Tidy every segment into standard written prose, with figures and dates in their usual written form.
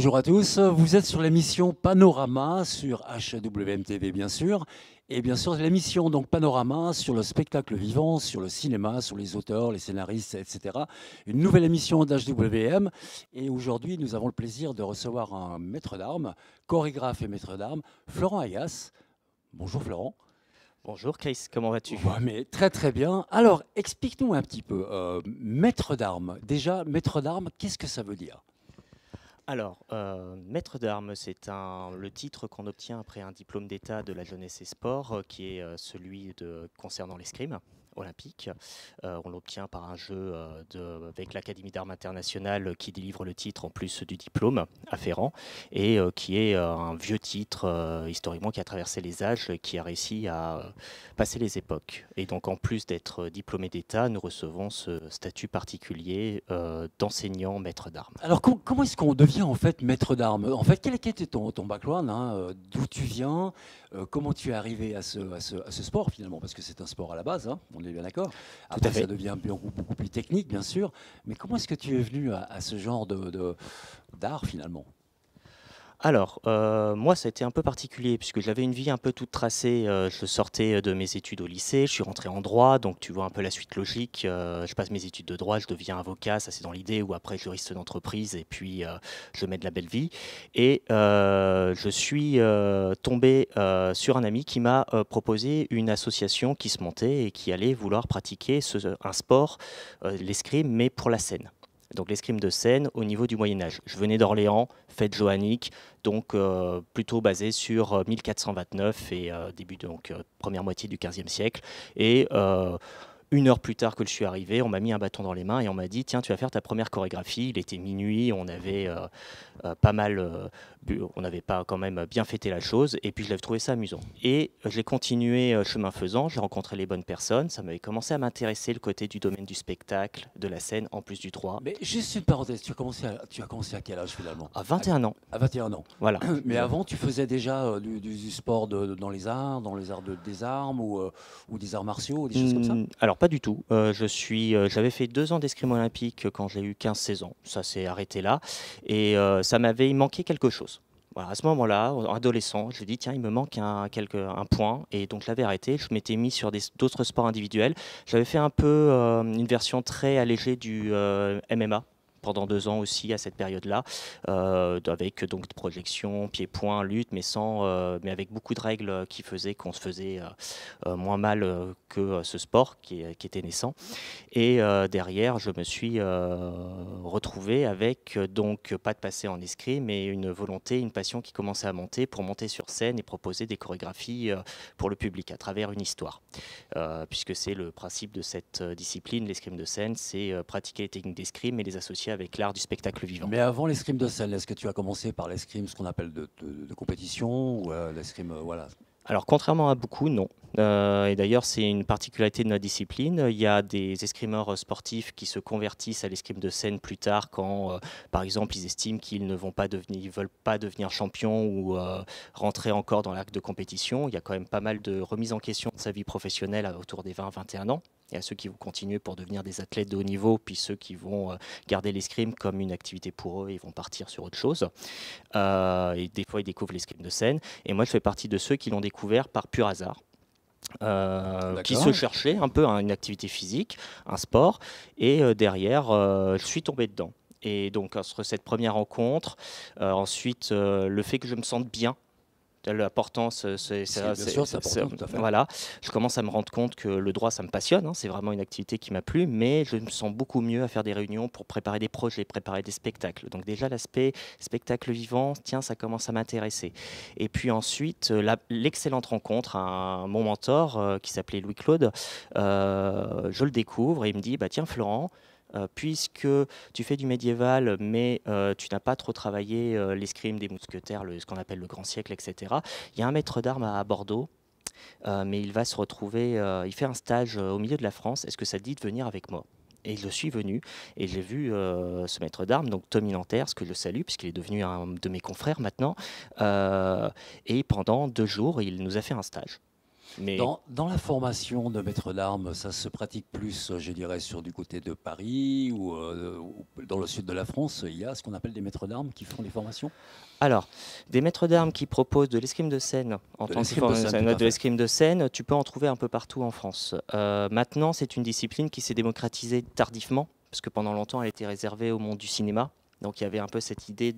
Bonjour à tous, vous êtes sur l'émission Panorama sur HWM-TV bien sûr, et bien sûr l'émission donc Panorama sur le spectacle vivant, sur le cinéma, sur les auteurs, les scénaristes, etc. Une nouvelle émission d'HWM et aujourd'hui nous avons le plaisir de recevoir un maître d'armes, chorégraphe et maître d'armes, Florent Ayas. Bonjour Florent. Bonjour Chris, comment vas-tu? Ouais, mais très très bien. Alors explique-nous un petit peu, maître d'armes. Déjà, maître d'armes, qu'est-ce que ça veut dire? Alors, maître d'armes, c'est le titre qu'on obtient après un diplôme d'État de la jeunesse et sport, qui est celui concernant l'escrime olympique. On l'obtient par un jeu avec l'Académie d'armes internationale qui délivre le titre en plus du diplôme afférent et qui est un vieux titre historiquement qui a traversé les âges, qui a réussi à passer les époques. Et donc en plus d'être diplômé d'État, nous recevons ce statut particulier d'enseignant maître d'armes. Alors, comment est-ce qu'on devient en fait maître d'armes? En fait, quel était ton background, hein, d'où tu viens, comment tu es arrivé à ce sport finalement? Parce que c'est un sport à la base, hein, on est bien d'accord. Tout à Après, ça fait. devient beaucoup plus technique, bien sûr. Mais comment est-ce que tu es venu à ce genre d'art finalement? Alors, moi, ça a été un peu particulier puisque j'avais une vie un peu toute tracée. Je sortais de mes études au lycée, je suis rentré en droit, donc tu vois un peu la suite logique. Je passe mes études de droit, je deviens avocat, ça c'est dans l'idée, ou après juriste d'entreprise, et puis je mets de la belle vie. Et je suis tombé sur un ami qui m'a proposé une association qui se montait et qui allait vouloir pratiquer un sport, l'escrime, mais pour la scène. Donc l'escrime de scène au niveau du Moyen Âge. Je venais d'Orléans, fête johannique, donc plutôt basé sur 1429 et début donc première moitié du XVe siècle. Et une heure plus tard que je suis arrivé, on m'a mis un bâton dans les mains et on m'a dit tiens, tu vas faire ta première chorégraphie. Il était minuit, on avait pas mal, on n'avait pas quand même bien fêté la chose et puis je l'avais trouvé ça amusant. Et j'ai continué chemin faisant, j'ai rencontré les bonnes personnes, ça m'avait commencé à m'intéresser le côté du domaine du spectacle, de la scène en plus du droit. Mais juste une parenthèse, tu as commencé à quel âge finalement? À À, 21 ans, à 21 ans. voilà. Mais avant, tu faisais déjà du sport dans les arts des armes ou des arts martiaux, ou des choses comme ça? Alors pas du tout. J'avais fait 2 ans d'escrime olympique quand j'ai eu 15-16 ans. Ça s'est arrêté là. Et ça m'avait manqué quelque chose. Voilà, à ce moment-là, adolescent, j'ai dit, tiens, il me manque un point. Et donc je l'avais arrêté. Je m'étais mis sur d'autres sports individuels. J'avais fait un peu une version très allégée du MMA pendant 2 ans aussi à cette période-là, avec donc de projection, pied-point, lutte, mais avec beaucoup de règles qui faisaient qu'on se faisait moins mal que ce sport qui était naissant. Et derrière, je me suis retrouvé avec donc pas de passé en escrime, mais une volonté, une passion qui commençait à monter pour monter sur scène et proposer des chorégraphies pour le public à travers une histoire. Puisque c'est le principe de cette discipline, l'escrime de scène, c'est pratiquer les techniques d'escrime et les associer avec l'art du spectacle vivant. Mais avant l'escrime de scène, est-ce que tu as commencé par l'escrime, ce qu'on appelle de compétition, ou l'escrime, voilà. Alors, contrairement à beaucoup, non. Et d'ailleurs, c'est une particularité de notre discipline. Il y a des escrimeurs sportifs qui se convertissent à l'escrime de scène plus tard quand, par exemple, ils estiment qu'ils ne vont pas devenir, ils veulent pas devenir champions ou rentrer encore dans l'acte de compétition. Il y a quand même pas mal de remises en question de sa vie professionnelle autour des 20-21 ans. Il y a ceux qui vont continuer pour devenir des athlètes de haut niveau, puis ceux qui vont garder l'escrime comme une activité pour eux et vont partir sur autre chose. Et des fois, ils découvrent l'escrime de scène. Et moi, je fais partie de ceux qui l'ont découvert par pur hasard. Qui se D'accord. cherchaient un peu une activité physique, un sport, et derrière, je suis tombé dedans. Et donc, entre cette première rencontre, ensuite, le fait que je me sente bien, l'importance, Bien sûr, c'est important, tout à fait. voilà. Je commence à me rendre compte que le droit, ça me passionne, hein, c'est vraiment une activité qui m'a plu, mais je me sens beaucoup mieux à faire des réunions pour préparer des projets, préparer des spectacles. Donc déjà, l'aspect spectacle vivant, tiens, ça commence à m'intéresser. Et puis ensuite, l'excellente rencontre, mon mentor qui s'appelait Louis-Claude, je le découvre et il me dit, bah, tiens Florent, puisque tu fais du médiéval, mais tu n'as pas trop travaillé l'escrime des mousquetaires, ce qu'on appelle le grand siècle, etc. Il y a un maître d'armes à Bordeaux, mais il va se retrouver, il fait un stage au milieu de la France. Est-ce que ça te dit de venir avec moi? Et je suis venu et j'ai vu ce maître d'armes, donc Tommy Nanterre, ce que je salue, puisqu'il est devenu un de mes confrères maintenant. Et pendant 2 jours, il nous a fait un stage. Mais Dans la formation de maître d'armes, ça se pratique plus, je dirais, sur du côté de Paris ou dans le sud de la France. Il y a ce qu'on appelle des maîtres d'armes qui font des formations. alors, des maîtres d'armes qui proposent de l'escrime de scène en De tant que l'escrime de scène, tout à de fait. l'escrime de scène, tu peux en trouver un peu partout en France. Maintenant, c'est une discipline qui s'est démocratisée tardivement, parce que pendant longtemps, elle était réservée au monde du cinéma. Donc il y avait un peu cette idée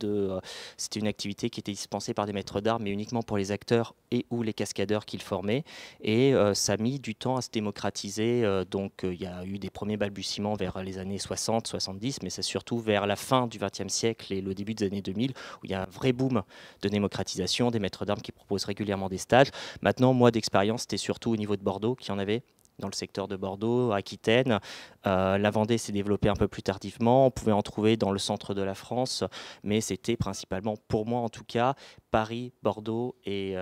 c'était une activité qui était dispensée par des maîtres d'armes, mais uniquement pour les acteurs et ou les cascadeurs qu'ils formaient. Et ça a mis du temps à se démocratiser. Il y a eu des premiers balbutiements vers les années 60, 70, mais c'est surtout vers la fin du XXe siècle et le début des années 2000 où il y a un vrai boom de démocratisation, des maîtres d'armes qui proposent régulièrement des stages. Maintenant, moi d'expérience, c'était surtout au niveau de Bordeaux qu'il y en avait dans le secteur de Bordeaux, Aquitaine. La Vendée s'est développée un peu plus tardivement. On pouvait en trouver dans le centre de la France, mais c'était principalement, pour moi en tout cas, Paris, Bordeaux, et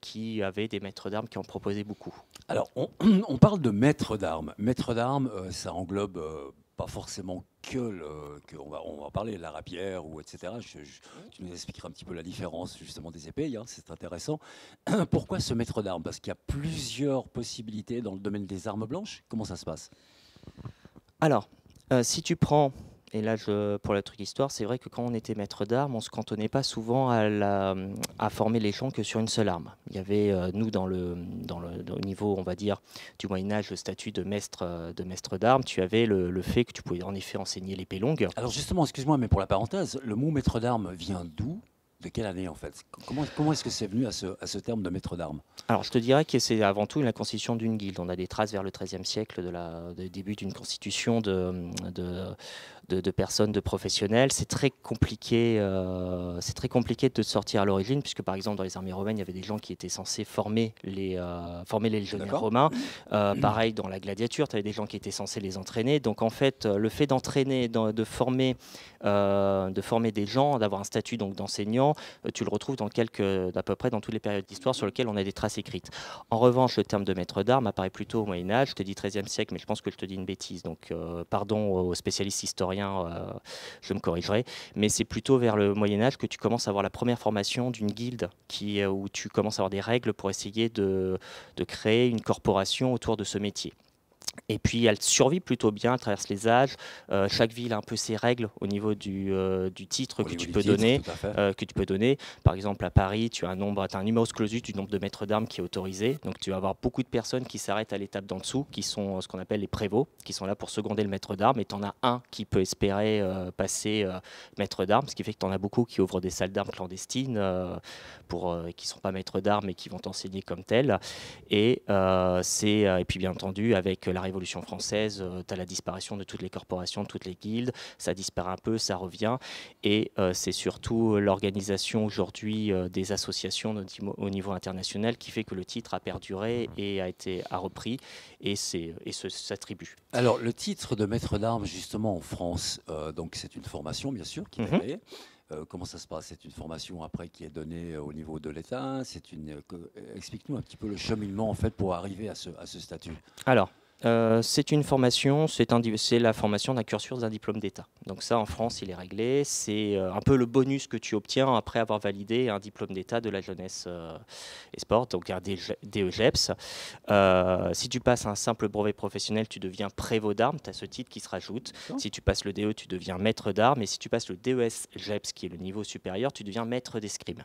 qui avaient des maîtres d'armes qui en proposaient beaucoup. Alors, on parle de maître d'armes. Maître d'armes, ça englobe pas forcément on va parler la rapière ou etc. Tu nous expliqueras un petit peu la différence justement des épées, hein, c'est intéressant. Pourquoi ce maître d'armes? Parce qu'il y a plusieurs possibilités dans le domaine des armes blanches. Comment ça se passe? Alors, si tu prends, et là pour le truc histoire, c'est vrai que quand on était maître d'armes, on se cantonnait pas souvent à former les gens que sur une seule arme. Il y avait, nous, au niveau, on va dire, du Moyen-Âge, le statut de maître d'armes, tu avais le fait que tu pouvais en effet enseigner l'épée longue. Alors justement, excuse-moi, mais pour la parenthèse, le mot maître d'armes vient d'où? De quelle année en fait? Comment est-ce que c'est venu à ce terme de maître d'armes? Alors, je te dirais que c'est avant tout la constitution d'une guilde. On a des traces vers le XIIIe siècle du début d'une constitution de personnes, de professionnels. C'est très compliqué de sortir à l'origine, puisque par exemple dans les armées romaines, il y avait des gens qui étaient censés former les légionnaires D'accord. romains. Pareil dans la gladiature, tu avais des gens qui étaient censés les entraîner. Donc en fait, le fait d'entraîner, de former des gens, d'avoir un statut donc d'enseignant, tu le retrouves d'à peu près dans toutes les périodes d'histoire sur lesquelles on a des traces écrites. En revanche, le terme de maître d'armes apparaît plutôt au Moyen-Âge. Je te dis XIIIe siècle, mais je pense que je te dis une bêtise. Donc, pardon aux spécialistes historiens, je me corrigerai. Mais c'est plutôt vers le Moyen-Âge que tu commences à avoir la première formation d'une guilde où tu commences à avoir des règles pour essayer de créer une corporation autour de ce métier. Et puis elle survit plutôt bien, elle traverse les âges. Chaque ville a un peu ses règles au niveau du titre que tu peux donner. Par exemple, à Paris, tu as un numerus clausus du nombre de maîtres d'armes qui est autorisé. Donc tu vas avoir beaucoup de personnes qui s'arrêtent à l'étape d'en dessous, qui sont ce qu'on appelle les prévôts, qui sont là pour seconder le maître d'armes. Et tu en as un qui peut espérer passer maître d'armes, ce qui fait que tu en as beaucoup qui ouvrent des salles d'armes clandestines qui ne sont pas maîtres d'armes et qui vont t'enseigner comme tel. Et puis bien entendu, avec la Révolution française, tu as la disparition de toutes les corporations, de toutes les guildes, ça disparaît un peu, ça revient, et c'est surtout l'organisation aujourd'hui des associations au niveau international qui fait que le titre a perduré et a repris, et s'attribue. Alors le titre de maître d'armes justement en France, donc c'est une formation bien sûr qui est créée. Comment ça se passe? C'est une formation après qui est donnée au niveau de l'État. Explique-nous un petit peu le cheminement en fait pour arriver à ce statut. Alors, c'est une formation, c'est la formation d'un cursus d'un diplôme d'État. Donc ça, en France, il est réglé. C'est un peu le bonus que tu obtiens après avoir validé un diplôme d'État de la jeunesse et sport, donc un DEGEPS. Si tu passes un simple brevet professionnel, tu deviens prévôt d'armes, tu as ce titre qui se rajoute. Si tu passes le DE, tu deviens maître d'armes. Et si tu passes le DES-GEPS, qui est le niveau supérieur, tu deviens maître d'escrime.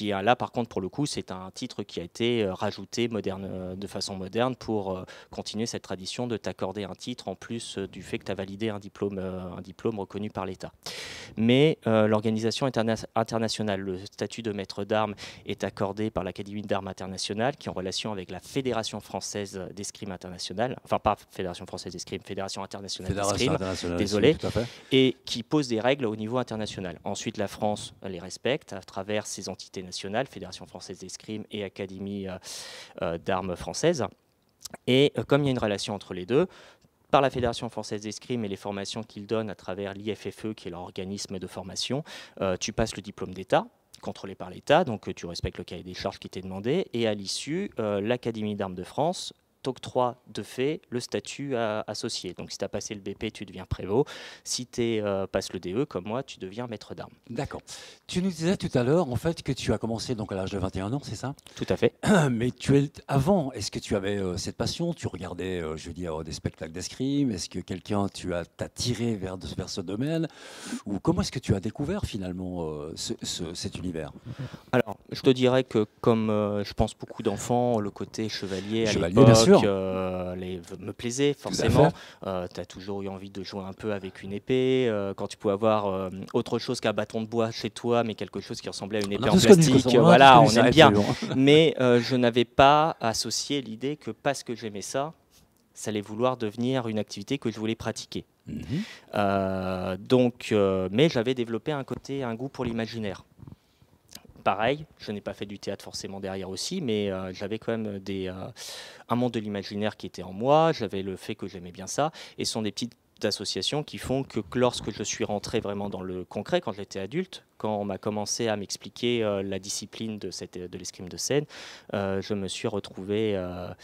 Là, par contre, pour le coup, c'est un titre qui a été rajouté de façon moderne pour continuer cette tradition de t'accorder un titre en plus du fait que tu as validé un diplôme reconnu par l'État. Mais l'organisation internationale, le statut de maître d'armes est accordé par l'Académie d'armes internationale, qui est en relation avec la Fédération française d'escrime internationale, enfin pas Fédération française d'escrime, Fédération internationale d'escrime, désolé, et qui pose des règles au niveau international. Ensuite, la France les respecte à travers ses entités nationales, Fédération française d'escrime et Académie d'armes française. Et comme il y a une relation entre les deux, par la Fédération française d'escrime et les formations qu'ils donnent à travers l'IFFE, qui est leur organisme de formation, tu passes le diplôme d'État, contrôlé par l'État, donc tu respectes le cahier des charges qui t'est demandé, et à l'issue, l'Académie d'armes de France t'octroie de fait le statut associé. Donc si tu as passé le BP, tu deviens prévôt. Si tu passes le DE, comme moi, tu deviens maître d'armes. D'accord. Tu nous disais tout à l'heure en fait que tu as commencé donc à l'âge de 21 ans, c'est ça? Tout à fait. Mais avant, est-ce que tu avais cette passion? Tu regardais, je veux dire, des spectacles d'escrime? Est-ce que quelqu'un t'a tiré vers ce domaine? Ou comment est-ce que tu as découvert finalement cet univers? Alors, je te dirais que comme je pense beaucoup d'enfants, le côté chevalier à Bien sûr. l'époque me plaisait forcément. Tu as toujours eu envie de jouer un peu avec une épée. Quand tu pouvais avoir autre chose qu'un bâton de bois chez toi, mais quelque chose qui ressemblait à une épée en plastique, voilà, on aime bien. Mais je n'avais pas associé l'idée que parce que j'aimais ça, ça allait vouloir devenir une activité que je voulais pratiquer. Mais j'avais développé un goût pour l'imaginaire. Pareil, je n'ai pas fait du théâtre forcément derrière aussi, mais j'avais quand même un monde de l'imaginaire qui était en moi, j'avais le fait que j'aimais bien ça, et ce sont des petites associations qui font que lorsque je suis rentré vraiment dans le concret, quand j'étais adulte, quand on m'a commencé à m'expliquer la discipline de l'escrime de scène, je me suis retrouvé à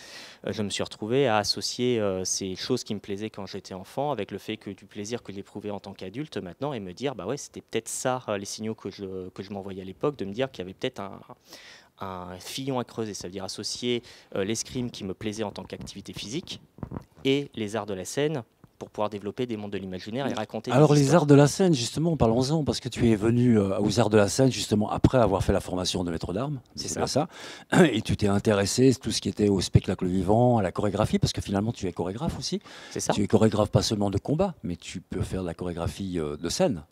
associer ces choses qui me plaisaient quand j'étais enfant avec le fait que du plaisir que j'éprouvais en tant qu'adulte maintenant et me dire bah ouais, c'était peut-être ça les signaux que je m'envoyais à l'époque, de me dire qu'il y avait peut-être un filon à creuser, ça veut dire associer l'escrime qui me plaisait en tant qu'activité physique et les arts de la scène pour pouvoir développer des mondes de l'imaginaire et raconter des histoires. Les arts de la scène, justement, parlons-en, parce que tu es venu aux arts de la scène, justement, après avoir fait la formation de maître d'armes, c'est ça. Et tu t'es intéressé à tout ce qui était au spectacle vivant, à la chorégraphie, parce que finalement, tu es chorégraphe aussi. C'est ça. Tu es chorégraphe pas seulement de combat, mais tu peux faire de la chorégraphie de scène.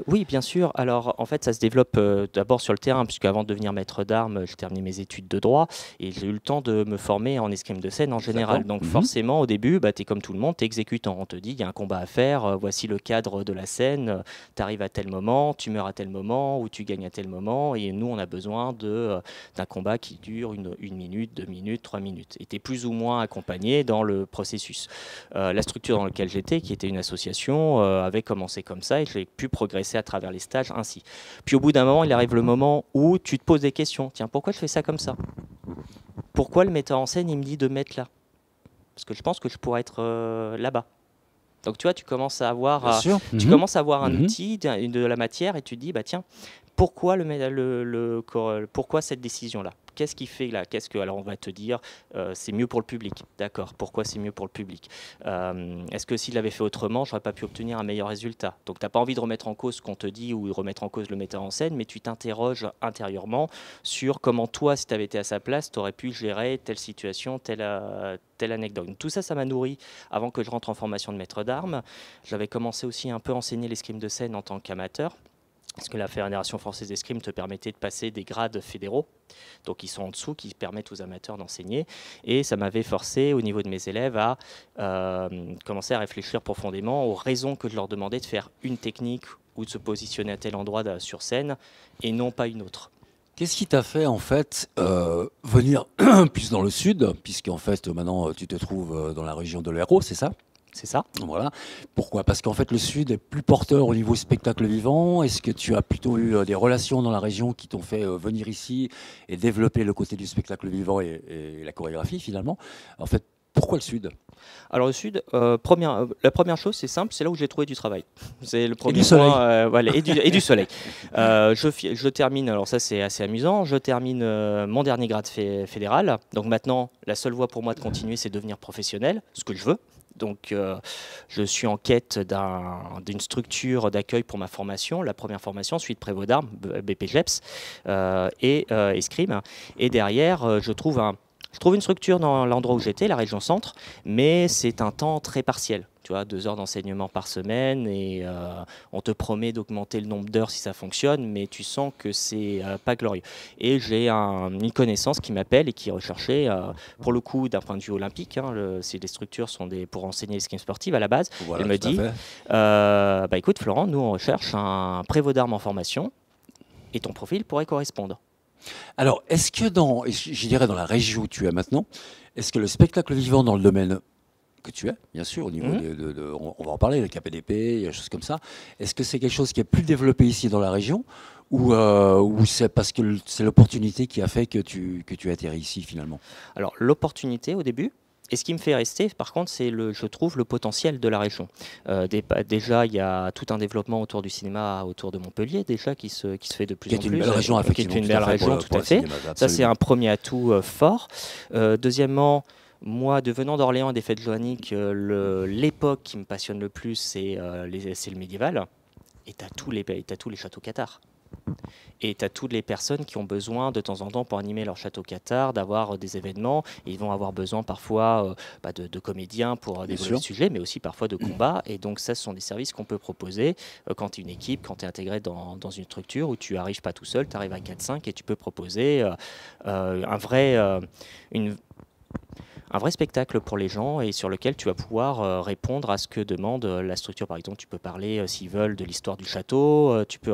Oui, bien sûr. Alors, en fait, ça se développe d'abord sur le terrain, puisque avant de devenir maître d'armes, j'ai terminé mes études de droit et j'ai eu le temps de me former en escrime de scène en général. Donc, forcément, au début, tu es comme tout le monde, tu es exécutant. On te dit, il y a un combat à faire, voici le cadre de la scène, tu arrives à tel moment, tu meurs à tel moment, ou tu gagnes à tel moment. Et nous, on a besoin d'un combat qui dure une minute, 2 minutes, 3 minutes. Et tu es plus ou moins accompagné dans le processus. La structure dans laquelle j'étais, qui était une association, avait commencé comme ça et j'ai pu progresser à travers les stages ainsi. Puis au bout d'un moment, il arrive le moment où tu te poses des questions. Tiens, pourquoi je fais ça comme ça? Pourquoi le metteur en scène, il me dit de mettre là? Parce que je pense que je pourrais être là-bas. Donc tu vois, tu commences à avoir, un outil, de la matière et tu te dis, bah tiens, pourquoi pourquoi cette décision-là? Qu'est-ce qui fait là? Alors on va te dire, c'est mieux pour le public. D'accord. Pourquoi c'est mieux pour le public? Est-ce que s'il l'avait fait autrement, j'aurais pas pu obtenir un meilleur résultat? Donc tu n'as pas envie de remettre en cause ce qu'on te dit ou de remettre en cause le metteur en scène, mais tu t'interroges intérieurement sur comment toi, si tu avais été à sa place, tu aurais pu gérer telle situation, telle anecdote. Donc, tout ça, ça m'a nourri avant que je rentre en formation de maître d'armes. J'avais commencé aussi un peu à enseigner l'escrime de scène en tant qu'amateur. Parce que la Fédération française d'escrime te permettait de passer des grades fédéraux, donc ils sont en dessous, qui permettent aux amateurs d'enseigner. Et ça m'avait forcé, au niveau de mes élèves, à commencer à réfléchir profondément aux raisons que je leur demandais de faire une technique ou de se positionner à tel endroit sur scène et non pas une autre. Qu'est-ce qui t'a fait en fait venir plus dans le sud, puisqu'en fait maintenant tu te trouves dans la région de l'Hérault, c'est ça? C'est ça. Voilà. Pourquoi? Parce qu'en fait, le Sud est plus porteur au niveau spectacle vivant. Est-ce que tu as plutôt eu des relations dans la région qui t'ont fait venir ici et développer le côté du spectacle vivant et la chorégraphie finalement? En fait, pourquoi le Sud? Alors le Sud, la première chose, c'est simple, c'est là où j'ai trouvé du travail. C'est le premier et du soleil. Voilà, et du soleil. Je termine, alors ça c'est assez amusant, je termine mon dernier grade fédéral. Donc maintenant, la seule voie pour moi de continuer, c'est devenir professionnel, ce que je veux. Donc, je suis en quête d'une structure d'accueil pour ma formation, la première formation, suite prévôt d'armes, BPGEPS et escrime. Et derrière, je trouve une structure dans l'endroit où j'étais, la région centre, mais c'est un temps très partiel. Tu vois, 2 heures d'enseignement par semaine et on te promet d'augmenter le nombre d'heures si ça fonctionne, mais tu sens que c'est pas glorieux. Et j'ai une connaissance qui m'appelle et qui est recherchée, pour le coup, d'un point de vue olympique. Les structures sont pour enseigner l'escrime sportive à la base. Voilà, elle me dit, écoute Florent, nous on recherche un prévôt d'armes en formation et ton profil pourrait correspondre. Alors, est-ce que je dirais dans la région où tu es maintenant, est-ce que le spectacle vivant dans le domaine que tu es, bien sûr, au niveau on va en parler, le KPDP, des choses comme ça. Est-ce que c'est quelque chose qui est plus développé ici dans la région ou c'est parce que c'est l'opportunité qui a fait que tu atterris ici finalement? Alors, l'opportunité au début, Et ce qui me fait rester, par contre, c'est, je trouve, le potentiel de la région. Déjà, il y a tout un développement autour du cinéma, autour de Montpellier, déjà, qui se fait de plus en plus. Qui est une belle région, effectivement. Qui est une belle région, tout à fait. Ça, c'est un premier atout fort. Deuxièmement, moi, devenant d'Orléans et des fêtes joanniques, l'époque qui me passionne le plus, c'est le médiéval. Et tu as tous les châteaux cathares. Et tu as toutes les personnes qui ont besoin de temps en temps pour animer leur château cathare, d'avoir des événements. Ils vont avoir besoin parfois de comédiens pour développer le sujet, mais aussi parfois de combats. Et donc ça, ce sont des services qu'on peut proposer quand tu es une équipe, quand tu es intégré dans une structure où tu n'arrives pas tout seul, tu arrives à 4-5 et tu peux proposer un vrai spectacle pour les gens et sur lequel tu vas pouvoir répondre à ce que demande la structure. Par exemple, tu peux parler, s'ils veulent, de l'histoire du château. Tu peux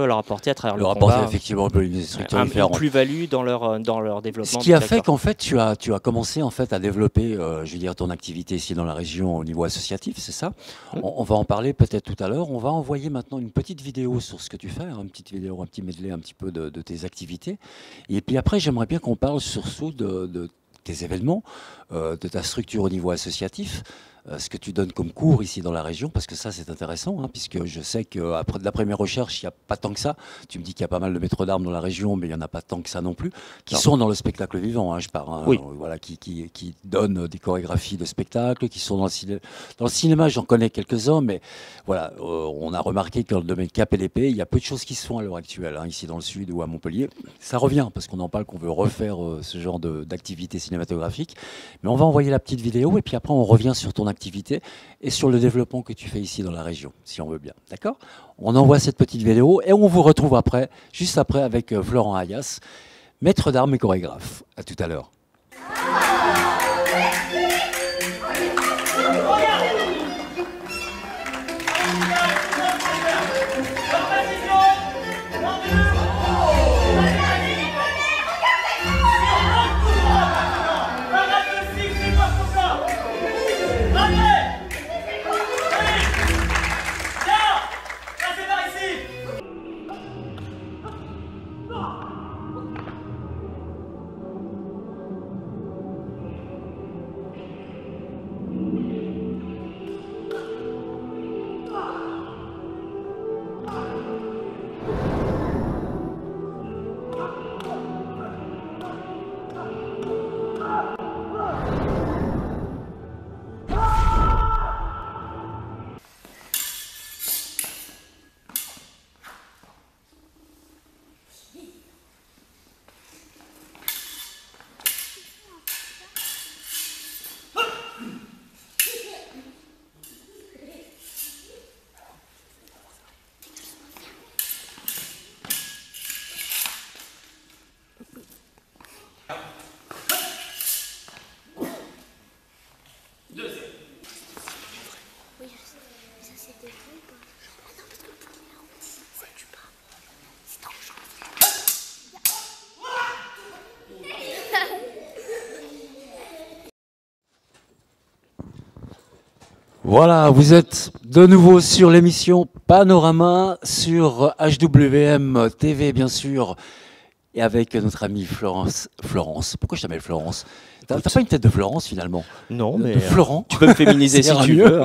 leur apporter à travers le combat apporter effectivement une structure différente. Une plus-value dans leur développement. Ce qui a fait qu'en fait, tu as commencé en fait à développer, je veux dire, ton activité ici dans la région au niveau associatif, c'est ça? On va en parler peut-être tout à l'heure. On va envoyer maintenant une petite vidéo sur ce que tu fais, une petite vidéo, un petit medley un petit peu de tes activités. Et puis après, j'aimerais bien qu'on parle surtout de tes événements, de ta structure au niveau associatif, ce que tu donnes comme cours ici dans la région, parce que ça c'est intéressant, puisque je sais d'après mes recherches, il n'y a pas tant que ça. Tu me dis qu'il y a pas mal de maîtres d'armes dans la région, mais il n'y en a pas tant que ça non plus, qui sont dans le spectacle vivant, je parle, oui. Voilà, qui donnent des chorégraphies de spectacle, qui sont dans le cinéma, j'en connais quelques-uns, mais voilà, on a remarqué que dans le domaine cap et l'épée, il y a peu de choses qui se font à l'heure actuelle, ici dans le sud ou à Montpellier. Ça revient, parce qu'on en parle, qu'on veut refaire ce genre d'activité cinématographique, mais on va envoyer la petite vidéo, et puis après on revient sur ton activité et sur le développement que tu fais ici dans la région, si on veut bien. D'accord? On envoie cette petite vidéo et on vous retrouve après, juste après, avec Florent Ayas, maître d'armes et chorégraphe. À tout à l'heure. Voilà, vous êtes de nouveau sur l'émission Panorama sur HWM TV, bien sûr, et avec notre amie Florence. Pourquoi je t'appelle Florence? T'as pas une tête de Florence finalement? Non, mais de Florent. Tu peux me féminiser si tu veux.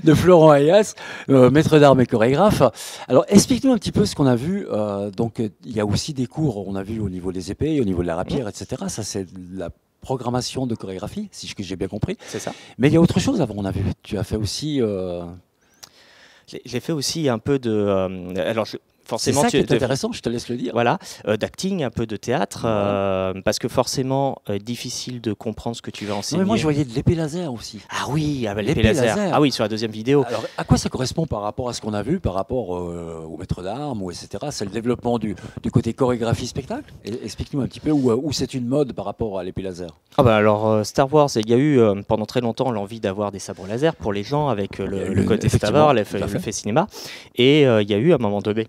De Florent Ayas, maître d'armes et chorégraphe. Alors explique-nous un petit peu ce qu'on a vu. Donc il y a aussi des cours, on a vu au niveau des épées, au niveau de la rapière, etc. Ça c'est la programmation de chorégraphie, si j'ai bien compris. C'est ça. Mais il y a autre chose avant, on a vu. Tu as fait aussi... J'ai fait aussi un peu de... C'est ça qui est intéressant, je te laisse le dire. Voilà, d'acting, un peu de théâtre, parce que forcément, difficile de comprendre ce que tu vas enseigner. Non, mais moi, je voyais de l'épée laser aussi. Ah oui, l'épée laser. Ah oui, sur la deuxième vidéo. Alors, à quoi ça correspond par rapport à ce qu'on a vu, par rapport au maître d'armes, etc. C'est le développement du côté chorégraphie-spectacle. Explique-nous un petit peu où c'est une mode par rapport à l'épée laser. Ah bah alors, Star Wars, il y a eu pendant très longtemps l'envie d'avoir des sabres laser pour les gens avec le côté Star Wars, le fait cinéma. Et il y a eu à un moment donné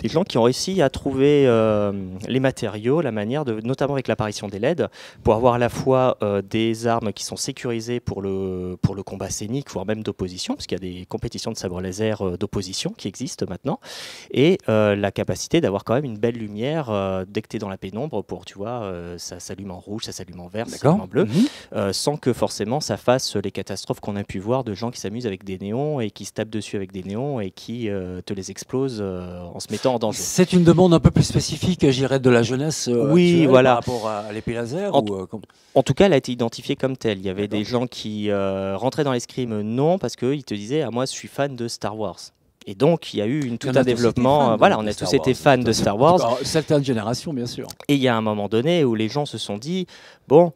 des gens qui ont réussi à trouver les matériaux, la manière de, notamment avec l'apparition des LED, pour avoir à la fois des armes qui sont sécurisées pour le combat scénique, voire même d'opposition, parce qu'il y a des compétitions de sabre laser d'opposition qui existent maintenant, et la capacité d'avoir quand même une belle lumière dès que tu es dans la pénombre pour, tu vois, ça s'allume en rouge, ça s'allume en vert, ça s'allume en bleu, sans que forcément ça fasse les catastrophes qu'on a pu voir de gens qui s'amusent avec des néons et qui se tapent dessus avec des néons et qui te les explosent en se mettant en danger. C'est une demande un peu plus spécifique, je dirais, de la jeunesse oui, voilà. par rapport à l'épée laser En tout cas, elle a été identifiée comme telle. Il y avait des gens qui rentraient dans l'escrime non, parce qu'ils te disaient « moi, je suis fan de Star Wars ». Et donc, il y a eu tout un développement. Voilà, on a tous été fans de Star Wars. Certaines générations, bien sûr. Et il y a un moment donné où les gens se sont dit « bon,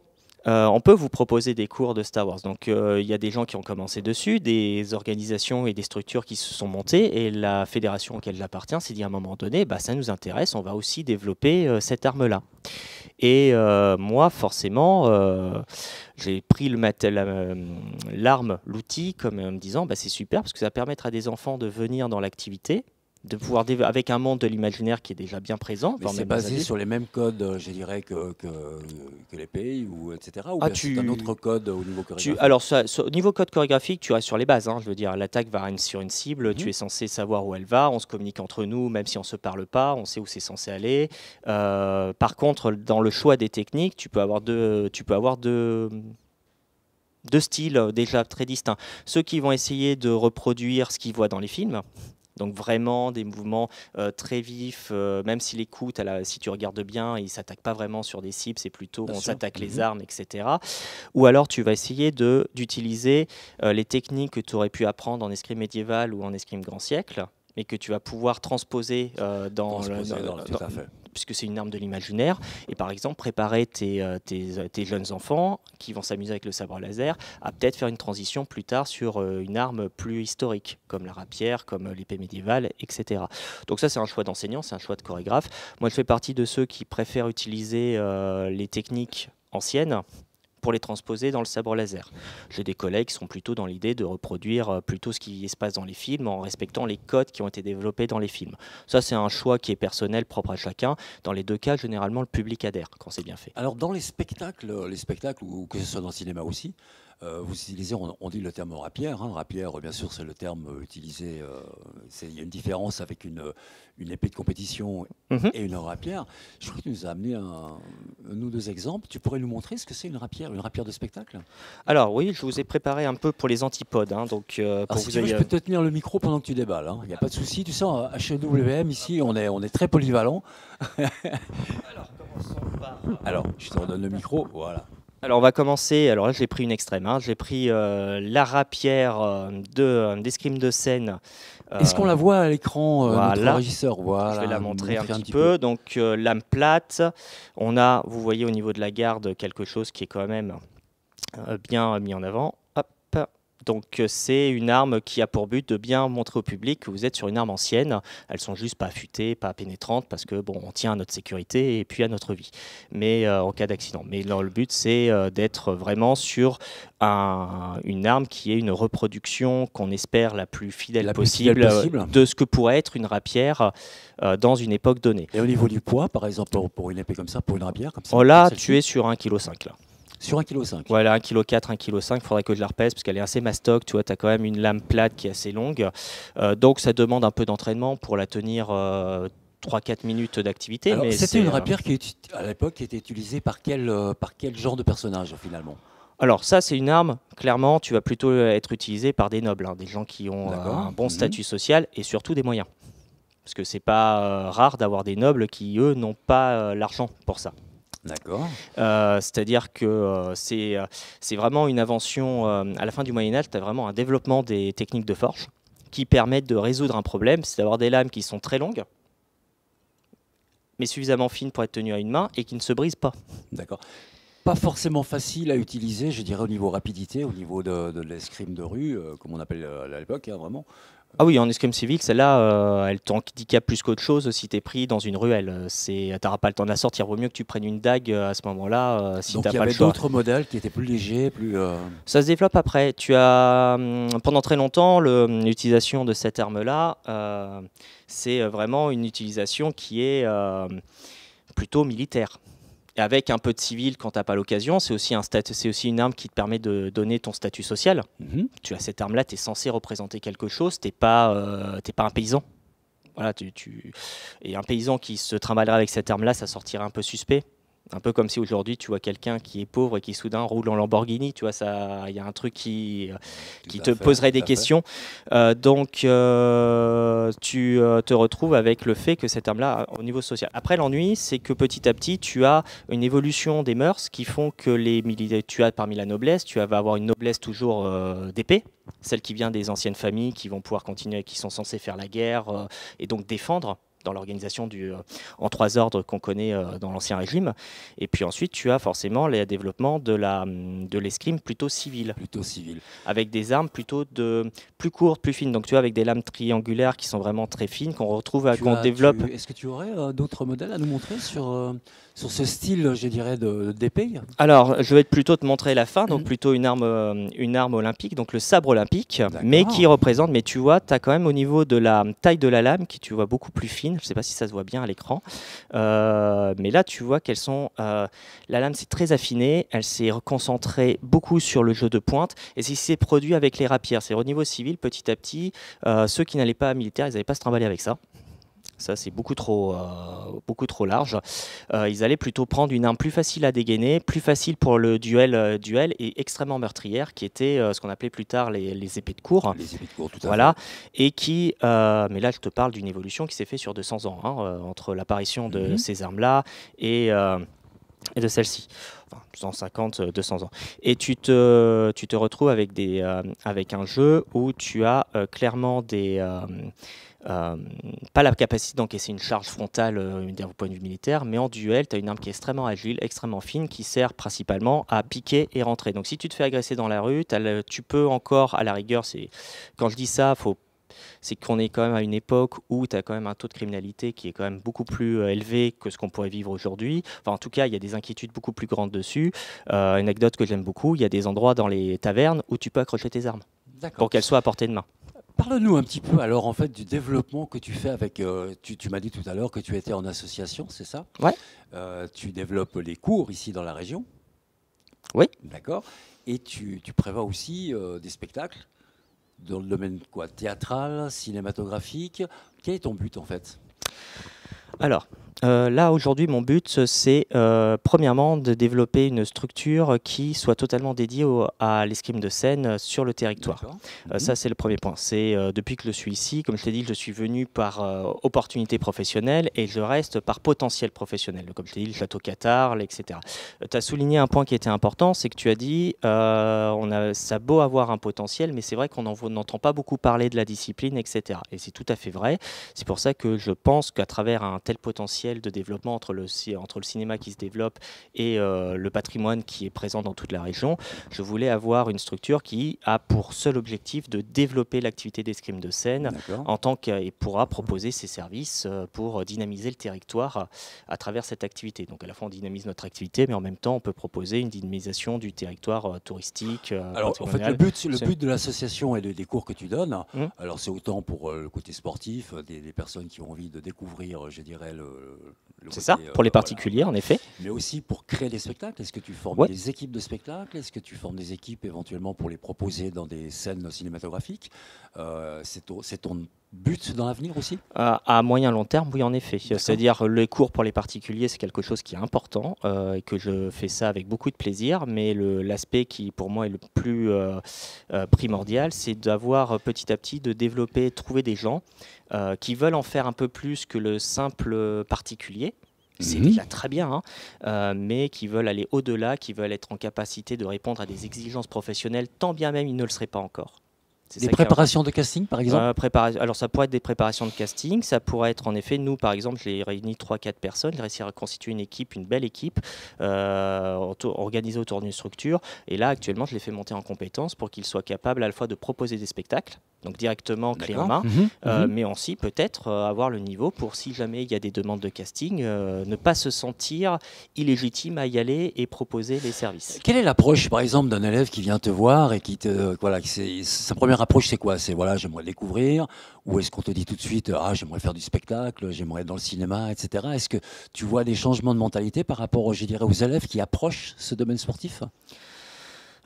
on peut vous proposer des cours de Star Wars ». Donc, il y a des gens qui ont commencé dessus, des organisations et des structures qui se sont montées, et la fédération auquel j'appartiens s'est dit à un moment donné, bah, ça nous intéresse, on va aussi développer cette arme-là. Et moi, forcément, j'ai pris l'arme, l'outil, comme en me disant, bah, c'est super, parce que ça va permettre à des enfants de venir dans l'activité, de pouvoir avec un monde de l'imaginaire qui est déjà bien présent. Mais c'est basé sur les mêmes codes, je dirais, que l'épée, ou etc. Ou c'est un autre code au niveau chorégraphique? Alors, au niveau code chorégraphique, tu restes sur les bases. Hein, je veux dire, l'attaque va sur une cible, tu es censé savoir où elle va, on se communique entre nous, même si on ne se parle pas, on sait où c'est censé aller. Par contre, dans le choix des techniques, tu peux avoir deux styles déjà très distincts. Ceux qui vont essayer de reproduire ce qu'ils voient dans les films. Donc vraiment des mouvements très vifs, même si les coups, si tu regardes bien, ils ne s'attaquent pas vraiment sur des cibles, c'est plutôt on s'attaque les armes, etc. Ou alors tu vas essayer d'utiliser les techniques que tu aurais pu apprendre en escrime médiéval ou en escrime grand siècle, mais que tu vas pouvoir transposer puisque c'est une arme de l'imaginaire, et par exemple préparer tes jeunes enfants qui vont s'amuser avec le sabre laser à peut-être faire une transition plus tard sur une arme plus historique, comme la rapière, comme l'épée médiévale, etc. Donc ça, c'est un choix d'enseignant, c'est un choix de chorégraphe. Moi, je fais partie de ceux qui préfèrent utiliser les techniques anciennes pour les transposer dans le sabre laser. J'ai des collègues qui sont plutôt dans l'idée de reproduire plutôt ce qui se passe dans les films en respectant les codes qui ont été développés dans les films. Ça, c'est un choix qui est personnel, propre à chacun. Dans les deux cas, généralement, le public adhère quand c'est bien fait. Alors, dans les spectacles ou que ce soit dans le cinéma aussi, vous utilisez, on dit le terme rapière. Hein. Rapière, bien sûr, c'est le terme utilisé. Il y a une différence avec une épée de compétition et une rapière. Je crois que tu nous as amené un ou deux exemples. Tu pourrais nous montrer ce que c'est une rapière de spectacle? Alors oui, je vous ai préparé un peu pour les antipodes. Hein, donc, pour si tu veux, je peux te tenir le micro pendant que tu déballes. Il n'y a pas de souci. Tu sais, à HWM, ici, on est très polyvalent. Alors, commençons par... Alors, je te redonne le micro. Voilà. Alors on va commencer, alors là j'ai pris une extrême, hein. J'ai pris la rapière d'escrime de scène. Est-ce qu'on la voit à l'écran, voilà. Notre régisseur, voilà. Je vais la montrer un petit peu. Donc lame plate, on a, vous voyez au niveau de la garde, quelque chose qui est quand même bien mis en avant. Hop. Donc c'est une arme qui a pour but de bien montrer au public que vous êtes sur une arme ancienne. Elles sont juste pas affûtées, pas pénétrantes, parce que bon, on tient à notre sécurité et puis à notre vie. Mais en cas d'accident. Mais le but c'est d'être vraiment sur une arme qui est une reproduction qu'on espère la plus fidèle possible de ce que pourrait être une rapière dans une époque donnée. Et au niveau du poids, par exemple, pour une épée comme ça, pour une rapière comme ça. Oh là, tu es sur 1,5 kg là. Sur 1,5 kg. Voilà, 1,4 kg, 1,5 kg. Il faudrait que je la repèse parce qu'elle est assez mastoc. Tu vois, tu as quand même une lame plate qui est assez longue. Donc, ça demande un peu d'entraînement pour la tenir 3-4 minutes d'activité. C'était une rapière qui, à l'époque, était utilisée par quel genre de personnage, finalement? Alors ça, c'est une arme, clairement, tu vas plutôt être utilisée par des nobles, hein, des gens qui ont un bon statut social et surtout des moyens. Parce que c'est pas rare d'avoir des nobles qui, eux, n'ont pas l'argent pour ça. D'accord. C'est-à-dire que c'est vraiment une invention, à la fin du Moyen-Âge, tu as vraiment un développement des techniques de forge qui permettent de résoudre un problème, c'est d'avoir des lames qui sont très longues, mais suffisamment fines pour être tenues à une main et qui ne se brisent pas. D'accord. Pas forcément facile à utiliser, je dirais, au niveau rapidité, au niveau de l'escrime de rue, comme on appelle à l'époque, hein, vraiment. Ah oui, en escrime civile, celle-là, elle t'handicape plus qu'autre chose si t'es pris dans une ruelle. T'auras pas le temps de la sortir. Vaut mieux que tu prennes une dague à ce moment-là, si Donc t'as il y pas le avait choix. d'autres modèles qui étaient plus légers, plus... Ça se développe après. Tu as, pendant très longtemps, l'utilisation de cette arme-là, c'est vraiment une utilisation qui est plutôt militaire. Et avec un peu de civil quand t'as pas l'occasion, c'est aussi une arme qui te permet de donner ton statut social. Mhm. Tu as cette arme-là, tu es censé représenter quelque chose, t'es pas un paysan. Voilà, Et un paysan qui se trimballerait avec cette arme-là, ça sortirait un peu suspect. Un peu comme si aujourd'hui tu vois quelqu'un qui est pauvre et qui soudain roule en Lamborghini, tu vois, il y a un truc qui Tout te à fait, poserait tout des à fait. questions. Tu te retrouves avec le fait que cette arme-là, au niveau social. Après, l'ennui, c'est que petit à petit, tu as une évolution des mœurs qui font que tu as parmi la noblesse, vas avoir une noblesse toujours d'épée, celle qui vient des anciennes familles qui vont pouvoir continuer, qui sont censées faire la guerre et donc défendre dans l'organisation en trois ordres qu'on connaît dans l'Ancien Régime. Et puis ensuite, tu as forcément le développement de l'escrime plutôt civile, Plutôt civil. avec des armes plutôt plus courtes, plus fines. Donc tu vois, avec des lames triangulaires qui sont vraiment très fines, qu'on développe. Est-ce que tu aurais d'autres modèles à nous montrer sur ce style, je dirais, d'épée? Alors, je vais plutôt te montrer la fin, donc plutôt une arme olympique, donc le sabre olympique, mais qui représente, mais tu vois, tu as quand même au niveau de la taille de la lame, qui tu vois beaucoup plus fine, je ne sais pas si ça se voit bien à l'écran, mais là tu vois la lame c'est très affiné, elle s'est concentrée beaucoup sur le jeu de pointe, et c'est ce qui s'est produit avec les rapières, c'est au niveau civil, petit à petit, ceux qui n'allaient pas militaire, ils n'avaient pas se trimballer avec ça. Ça, c'est beaucoup trop large. Ils allaient plutôt prendre une arme plus facile à dégainer, plus facile pour le duel et extrêmement meurtrière, qui était ce qu'on appelait plus tard les épées de cour. Les épées de cour, tout à Voilà. fait. Et mais là, je te parle d'une évolution qui s'est faite sur 200 ans, hein, entre l'apparition de ces armes-là et de celle-ci. Enfin, 150, 200 ans. Et tu te retrouves avec un jeu où tu as clairement pas la capacité d'encaisser une charge frontale d'un point de vue militaire, mais en duel, tu as une arme qui est extrêmement agile, extrêmement fine, qui sert principalement à piquer et rentrer. Donc si tu te fais agresser dans la rue, tu peux encore, à la rigueur, quand je dis ça, c'est qu'on est quand même à une époque où tu as quand même un taux de criminalité qui est quand même beaucoup plus élevé que ce qu'on pourrait vivre aujourd'hui. Enfin, en tout cas, il y a des inquiétudes beaucoup plus grandes dessus. Anecdote que j'aime beaucoup, il y a des endroits dans les tavernes où tu peux accrocher tes armes pour qu'elles soient à portée de main. Parle-nous un petit peu alors en fait du développement que tu fais avec. Tu m'as dit tout à l'heure que tu étais en association, c'est ça? Ouais. Tu développes les cours ici dans la région. Oui. D'accord. Et tu prévois aussi des spectacles dans le domaine quoi, théâtral, cinématographique. Quel est ton but en fait? Alors, là aujourd'hui, mon but, c'est premièrement de développer une structure qui soit totalement dédiée à l'escrime de scène sur le territoire. Ça, c'est le premier point. C'est depuis que je suis ici, comme je t'ai dit, je suis venu par opportunité professionnelle et je reste par potentiel professionnel. Comme je t'ai dit, le château Cathare, etc. Tu as souligné un point qui était important, c'est que tu as dit, ça a beau avoir un potentiel, mais c'est vrai qu'on n'entend pas beaucoup parler de la discipline, etc. Et c'est tout à fait vrai. C'est pour ça que je pense qu'à travers un tel potentiel de développement entre le cinéma qui se développe et le patrimoine qui est présent dans toute la région, je voulais avoir une structure qui a pour seul objectif de développer l'activité d'escrime de scène et pourra proposer ses services pour dynamiser le territoire à travers cette activité. Donc à la fois on dynamise notre activité, mais en même temps on peut proposer une dynamisation du territoire touristique. Alors en fait le but de l'association et des cours que tu donnes, alors c'est autant pour le côté sportif, des personnes qui ont envie de découvrir, je dirais, c'est ça, pour les particuliers, en effet. Mais aussi pour créer des spectacles. Est-ce que tu formes des équipes de spectacles? Est-ce que tu formes des équipes éventuellement pour les proposer dans des scènes cinématographiques? C'est ton but dans l'avenir aussi? À moyen long terme, oui, en effet. C'est-à-dire les cours pour les particuliers, c'est quelque chose qui est important et que je fais ça avec beaucoup de plaisir. Mais l'aspect qui, pour moi, est le plus primordial, c'est d'avoir petit à petit, de développer, trouver des gens qui veulent en faire un peu plus que le simple particulier. C'est déjà très bien, hein, mais qui veulent aller au-delà, qui veulent être en capacité de répondre à des exigences professionnelles, tant bien même ils ne le seraient pas encore. Des préparations de casting, par exemple? Alors, ça pourrait être des préparations de casting. Ça pourrait être, en effet, nous, par exemple, j'ai réuni 3-4 personnes. J'ai réussi à reconstituer une équipe, une belle équipe, organisée autour d'une structure. Et là, actuellement, je les fais monter en compétences pour qu'ils soient capables à la fois de proposer des spectacles, donc directement clé en D'accord. main, mais aussi peut-être avoir le niveau pour, si jamais il y a des demandes de casting, ne pas se sentir illégitime à y aller et proposer les services. Quelle est l'approche, par exemple, d'un élève qui vient te voir et voilà, sa première approche, c'est quoi? C'est voilà, j'aimerais découvrir, ou est-ce qu'on te dit tout de suite, ah, j'aimerais faire du spectacle, j'aimerais être dans le cinéma, etc. Est-ce que tu vois des changements de mentalité par rapport, je dirais, aux élèves qui approchent ce domaine sportif?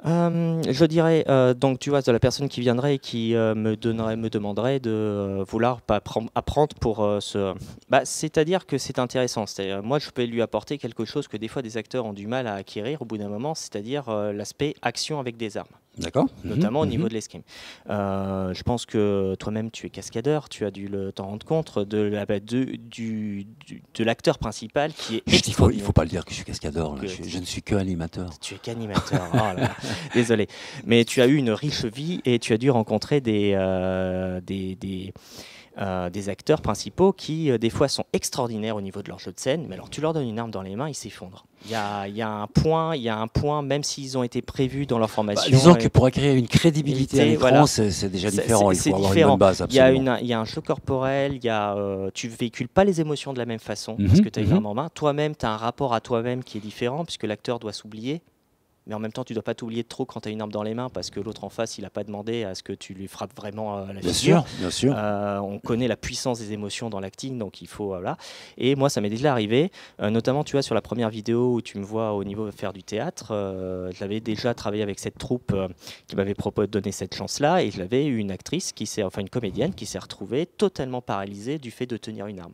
Je dirais, donc tu vois, de la personne qui viendrait et qui me demanderait de vouloir pas apprendre pour c'est-à-dire que c'est intéressant. C'est-à-dire, moi, je peux lui apporter quelque chose que des fois des acteurs ont du mal à acquérir au bout d'un moment, c'est-à-dire l'aspect action avec des armes. D'accord. Notamment au niveau de l'escrime. Je pense que toi-même, tu es cascadeur, tu as dû t'en rendre compte de l'acteur principal qui est Il extraordinaire. faut pas le dire que je suis cascadeur, là. Je ne suis que animateur. Tu es qu'animateur. Oh là là. Désolé. Mais tu as eu une riche vie et tu as dû rencontrer des acteurs principaux qui, des fois, sont extraordinaires au niveau de leur jeu de scène. Mais alors, tu leur donnes une arme dans les mains, ils s'effondrent. Il y a un point, même s'ils ont été prévus dans leur formation. Disons que pour acquérir une crédibilité à l'écran, voilà, c'est déjà différent. Il faut avoir différent. une bonne base, absolument. Il y a un jeu corporel, tu véhicules pas les émotions de la même façon parce que tu as une arme en main. Toi-même, tu as un rapport à toi-même qui est différent puisque l'acteur doit s'oublier. Mais en même temps, tu ne dois pas t'oublier de trop quand tu as une arme dans les mains parce que l'autre en face, il n'a pas demandé à ce que tu lui frappes vraiment la figure. Bien sûr. On connaît la puissance des émotions dans l'acting, donc il faut... voilà. Et moi, ça m'est déjà arrivé, notamment, tu vois, sur la première vidéo où tu me vois au niveau de faire du théâtre, j'avais déjà travaillé avec cette troupe qui m'avait donné cette chance-là, et j'avais eu une actrice, une comédienne, qui s'est retrouvée totalement paralysée du fait de tenir une arme.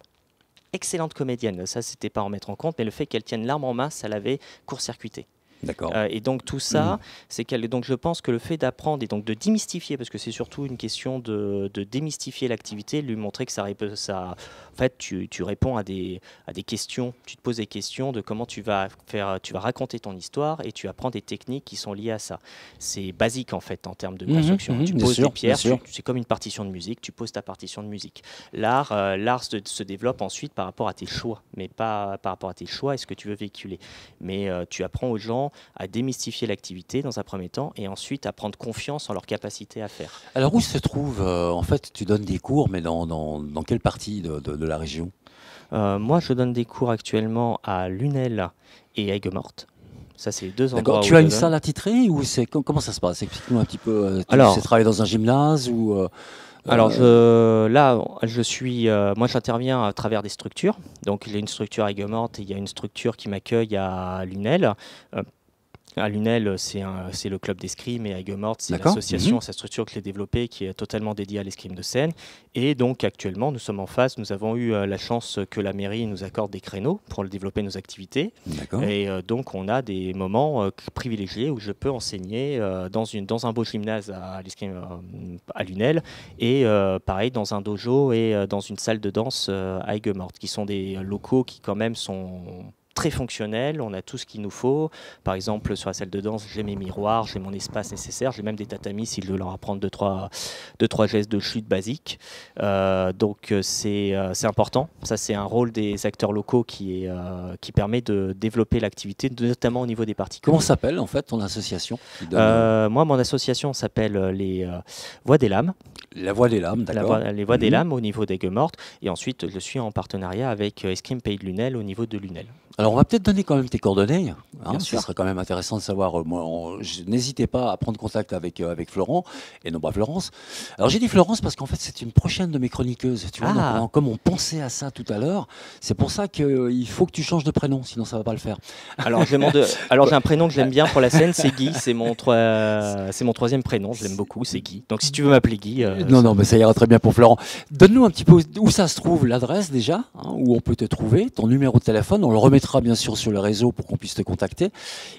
Excellente comédienne, ça, c'était pas à en mettre en compte, mais le fait qu'elle tienne l'arme en main, ça l'avait court-circuité. D'accord. Et donc tout ça, donc je pense que le fait d'apprendre et donc de démystifier, parce que c'est surtout une question de démystifier l'activité, lui montrer que en fait, tu réponds à des questions, tu te poses des questions de comment tu vas raconter ton histoire et tu apprends des techniques qui sont liées à ça. C'est basique en fait en termes de construction. Tu poses des pierres, c'est comme une partition de musique, tu poses ta partition de musique. L'art se développe ensuite par rapport à tes choix, mais pas par rapport à tes choix et ce que tu veux véhiculer. Mais tu apprends aux gens à démystifier l'activité dans un premier temps et ensuite à prendre confiance en leur capacité à faire. Alors où se trouve, en fait, tu donnes des cours, mais dans quelle partie de la région? Moi, je donne des cours actuellement à Lunel et à Aigues-Mortes. Ça, c'est les deux endroits. D'accord. Tu as une salle attitrée ou comment ça se passe? Explique-nous un petit peu. Tu sais travailler dans un gymnase ou Alors moi j'interviens à travers des structures. Donc il y a une structure à Aigues-Mortes et il y a une structure qui m'accueille à Lunel. À Lunel, c'est le club d'escrime et à Aigues-Mortes, c'est l'association, sa structure que j'ai développée qui est totalement dédiée à l'escrime de scène. Et donc actuellement, nous sommes en phase, nous avons eu la chance que la mairie nous accorde des créneaux pour développer nos activités. Et donc on a des moments privilégiés où je peux enseigner dans un beau gymnase à l'escrime à Lunel et pareil dans un dojo et dans une salle de danse à Aigues-Mortes, qui sont des locaux qui quand même sont très fonctionnel, on a tout ce qu'il nous faut. Par exemple, sur la salle de danse, j'ai mes miroirs, j'ai mon espace nécessaire, j'ai même des tatamis si je veux leur apprendre deux, trois gestes de chute basiques. Donc c'est important. Ça, c'est un rôle des acteurs locaux qui permet de développer l'activité, notamment au niveau des particuliers. Comment s'appelle en fait ton association Moi, mon association s'appelle les Voix des Lames. La Voix des Lames, d'accord. Les Voix des Lames au niveau d'Aigues-Mortes. Et ensuite, je suis en partenariat avec Escrime Pays de Lunel au niveau de Lunel. Alors, on va peut-être donner quand même tes coordonnées. Ce serait quand même intéressant de savoir. N'hésitez pas à prendre contact avec Florent et non pas Florence. Alors, j'ai dit Florence parce qu'en fait, c'est une prochaine de mes chroniqueuses. Tu vois, donc, comme on pensait à ça tout à l'heure, c'est pour ça qu'il faut que tu changes de prénom, sinon ça ne va pas le faire. Alors, j'ai un prénom que j'aime bien pour la scène, c'est Guy. C'est mon troisième prénom, je l'aime beaucoup, c'est Guy. Donc, si tu veux m'appeler Guy. Non, mais ça ira très bien pour Florent. Donne-nous un petit peu où ça se trouve, l'adresse déjà, où on peut te trouver, ton numéro de téléphone. On le remettra bien sûr sur le réseau pour qu'on puisse te contacter.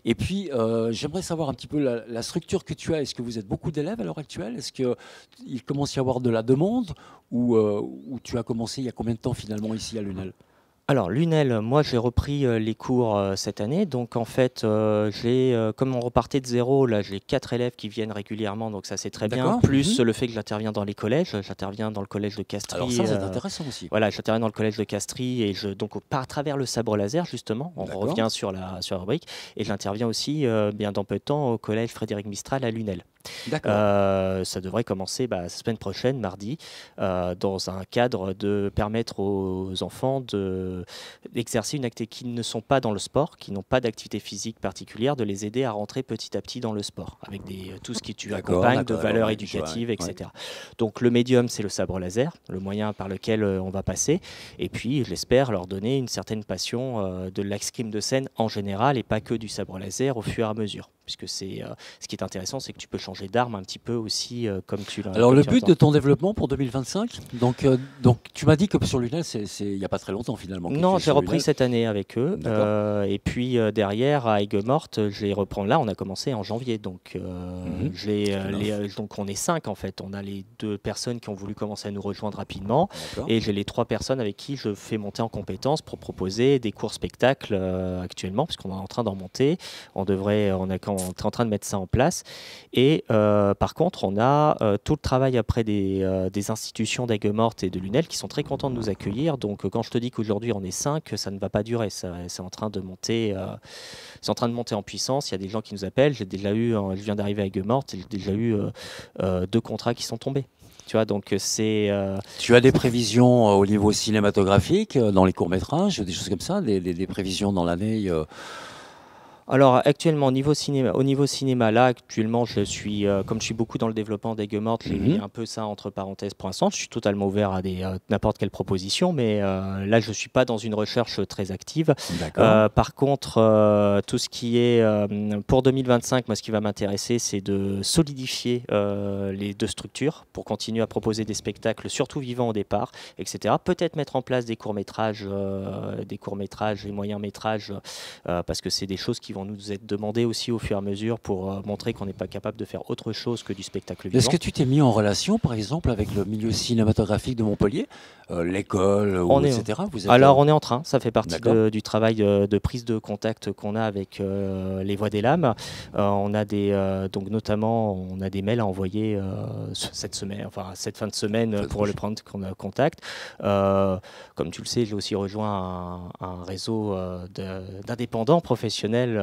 Et puis, j'aimerais savoir un petit peu la structure que tu as. Est-ce que vous êtes beaucoup d'élèves à l'heure actuelle? Est-ce qu'il commence à y avoir de la demande ou tu as commencé il y a combien de temps finalement ici à Lunel? Alors, Lunel, moi j'ai repris les cours cette année, donc en fait, comme on repartait de zéro, là j'ai 4 élèves qui viennent régulièrement, donc ça c'est très bien, plus le fait que j'interviens dans les collèges, j'interviens dans le collège de Castries. Alors ça c'est intéressant aussi. Voilà, j'interviens dans le collège de Castries et donc à travers le sabre laser justement, on revient sur la rubrique, et j'interviens aussi bien dans peu de temps au collège Frédéric Mistral à Lunel. D'accord. Ça devrait commencer la semaine prochaine, mardi, dans un cadre de permettre aux enfants d'exercer une activité qui ne sont pas dans le sport, qui n'ont pas d'activité physique particulière, de les aider à rentrer petit à petit dans le sport, avec tout ce qui tu accompagne de valeurs ouais, éducatives, ouais. etc. Donc le médium, c'est le sabre laser, le moyen par lequel on va passer, et puis je l'espère leur donner une certaine passion de l'escrime de scène en général, et pas que du sabre laser au fur et à mesure. Puisque ce qui est intéressant, c'est que tu peux changer d'arme un petit peu aussi, comme tu l'as. Alors, le but de ton développement pour 2025, donc tu m'as dit que sur Lunel, il n'y a pas très longtemps finalement. Que Non, tu es j'ai sur repris Lunel. cette année avec eux. D'accord. Et puis derrière, à Aigues-Mortes, je les reprends. Là, on a commencé en janvier. Donc, Mhm. donc on est 5 en fait. On a les 2 personnes qui ont voulu commencer à nous rejoindre rapidement. D'accord. Et j'ai les 3 personnes avec qui je fais monter en compétences pour proposer des cours spectacles actuellement, puisqu'on est en train d'en monter. On est en train de mettre ça en place. Et par contre, on a tout le travail après des institutions d'Aigues-Mortes et de Lunel qui sont très contents de nous accueillir. Donc, quand je te dis qu'aujourd'hui on est 5, ça ne va pas durer. C'est en train de monter. C'est en train de monter en puissance. Il y a des gens qui nous appellent. Je viens d'arriver à Aigues-Mortes. J'ai déjà eu 2 contrats qui sont tombés. Tu vois, donc Tu as des prévisions au niveau cinématographique, dans les courts-métrages, des choses comme ça, des prévisions dans l'année Alors actuellement au niveau cinéma, là actuellement comme je suis beaucoup dans le développement d'Aigues-Mortes, j'ai mis un peu ça entre parenthèses pour l'instant. Je suis totalement ouvert à n'importe quelle proposition, mais là je suis pas dans une recherche très active. D'accord. Par contre, tout ce qui est pour 2025, moi ce qui va m'intéresser, c'est de solidifier les 2 structures pour continuer à proposer des spectacles, surtout vivants au départ, etc. Peut-être mettre en place des courts-métrages et moyens-métrages, parce que c'est des choses qui vont nous être demandées aussi au fur et à mesure pour montrer qu'on n'est pas capable de faire autre chose que du spectacle vivant. Est-ce que tu t'es mis en relation, par exemple, avec le milieu cinématographique de Montpellier, l'école, etc. Alors on est en train, ça fait partie D'accord. du travail de prise de contact qu'on a avec les Voix des Lames. On a donc notamment on a des mails à envoyer cette semaine, enfin cette fin de semaine pour le prendre contact. Comme tu le sais, j'ai aussi rejoint un réseau d'indépendants professionnels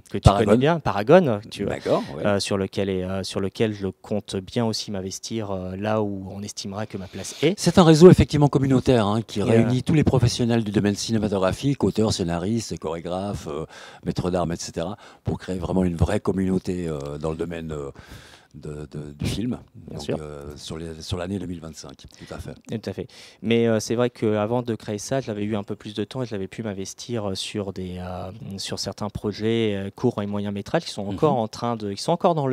que tu connais bien, Paragon, tu vois, ouais. sur lequel je compte bien aussi m'investir là où on estimera que ma place est. C'est un réseau effectivement communautaire qui réunit tous les professionnels du domaine cinématographique, auteurs, scénaristes, chorégraphes, maîtres d'armes, etc., pour créer vraiment une vraie communauté dans le domaine du film, bien sûr. Sur l'année 2025, tout à fait. Tout à fait. Mais c'est vrai qu'avant de créer ça, j'avais eu un peu plus de temps et j'avais pu m'investir sur certains projets courts et moyens métrages qui sont encore ils sont encore dans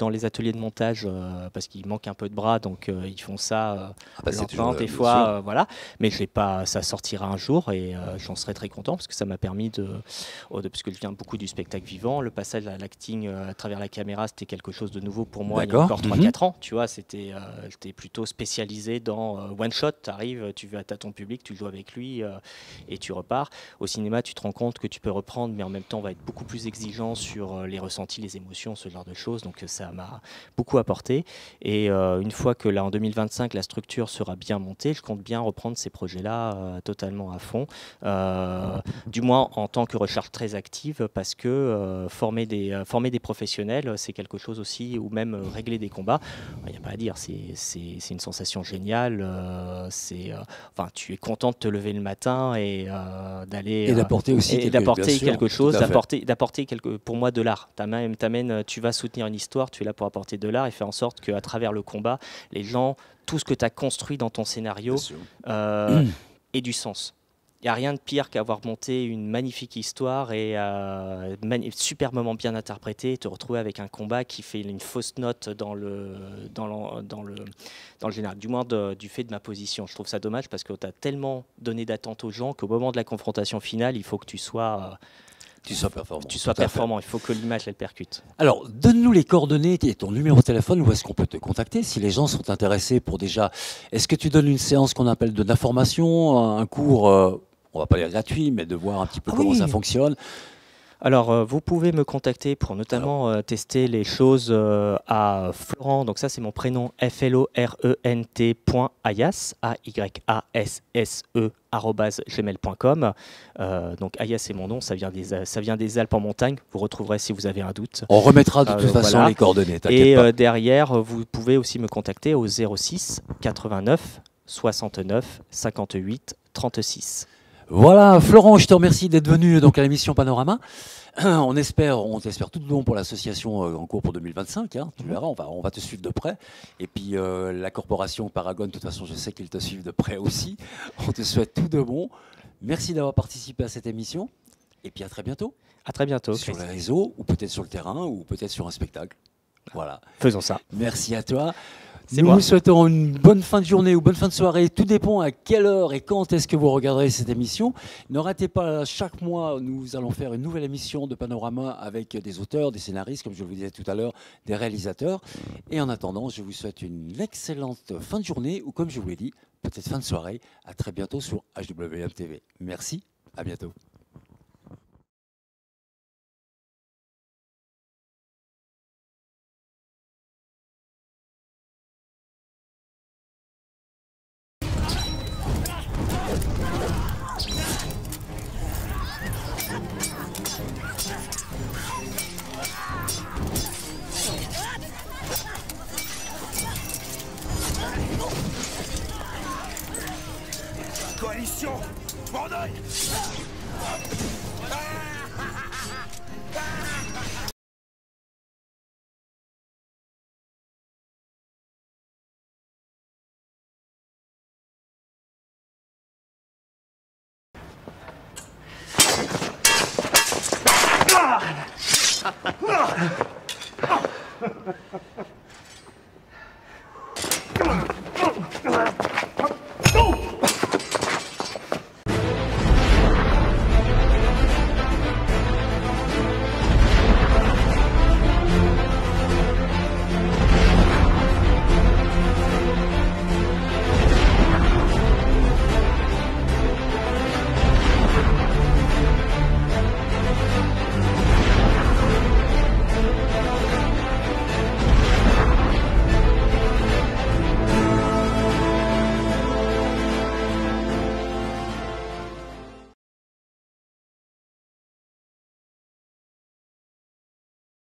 les ateliers de montage parce qu'il manque un peu de bras, donc ils font ça lentement des fois, voilà. Mais ça sortira un jour et j'en serai très content parce que ça m'a permis parce que je viens beaucoup du spectacle vivant, le passage à l'acting à travers la caméra, c'était quelque chose de nouveau pour moi. Il y a encore 3-4 ans, tu vois, j'étais plutôt spécialisé dans one shot, tu arrives, tu as ton public, tu joues avec lui et tu repars. Au cinéma, tu te rends compte que tu peux reprendre, mais en même temps, on va être beaucoup plus exigeant sur les ressentis, les émotions, ce genre de choses. Donc ça m'a beaucoup apporté. Et une fois que là, en 2025, la structure sera bien montée, je compte bien reprendre ces projets-là totalement à fond. Du moins en tant que recherche très active, parce que former des professionnels, c'est quelque chose aussi, ou même régler des combats, il n'y a pas à dire, c'est une sensation géniale. Tu es content de te lever le matin et d'aller et d'apporter aussi quelque chose, d'apporter pour moi de l'art. Tu vas soutenir une histoire, tu es là pour apporter de l'art et faire en sorte qu'à travers le combat, les gens, tout ce que tu as construit dans ton scénario ait du sens. Il n'y a rien de pire qu'avoir monté une magnifique histoire et superbement bien interprétée et te retrouver avec un combat qui fait une fausse note dans le général, du moins du fait de ma position. Je trouve ça dommage parce que tu as tellement donné d'attente aux gens qu'au moment de la confrontation finale, il faut que tu sois performant. Il faut que l'image, elle percute. Alors, donne-nous les coordonnées et ton numéro de téléphone, où est-ce qu'on peut te contacter si les gens sont intéressés pour déjà... Est-ce que tu donnes une séance qu'on appelle d'information, un cours, on va pas dire gratuit, mais de voir un petit peu comment ça fonctionne? Alors, vous pouvez me contacter pour notamment tester les choses à Florent. Donc ça, c'est mon prénom, florent.ayas, @gmail.com. Donc Ayas, c'est mon nom, ça vient des Alpes en montagne. Vous retrouverez si vous avez un doute. On remettra de toute façon voilà. les coordonnées, Et t'inquiète pas. derrière, vous pouvez aussi me contacter au 06 89 69 58 36. Voilà, Florent, je te remercie d'être venu donc à l'émission Panorama. On t'espère tout de bon pour l'association en cours pour 2025. Hein, tu verras, on va te suivre de près. Et puis la corporation Paragon, de toute façon, je sais qu'ils te suivent de près aussi. On te souhaite tout de bon. Merci d'avoir participé à cette émission. Et puis à très bientôt. À très bientôt. Sur les réseaux, ou peut-être sur le terrain, ou peut-être sur un spectacle. Voilà. Faisons ça. Merci à toi. C'est Nous moi. vous souhaitons une bonne fin de journée ou bonne fin de soirée. Tout dépend à quelle heure et quand est-ce que vous regarderez cette émission. Ne ratez pas, chaque mois, nous allons faire une nouvelle émission de Panorama avec des auteurs, des scénaristes, comme je vous le disais tout à l'heure, des réalisateurs. Et en attendant, je vous souhaite une excellente fin de journée ou, comme je vous l'ai dit, peut-être fin de soirée. À très bientôt sur HWM TV. Merci, à bientôt. Coalition, bandeuil.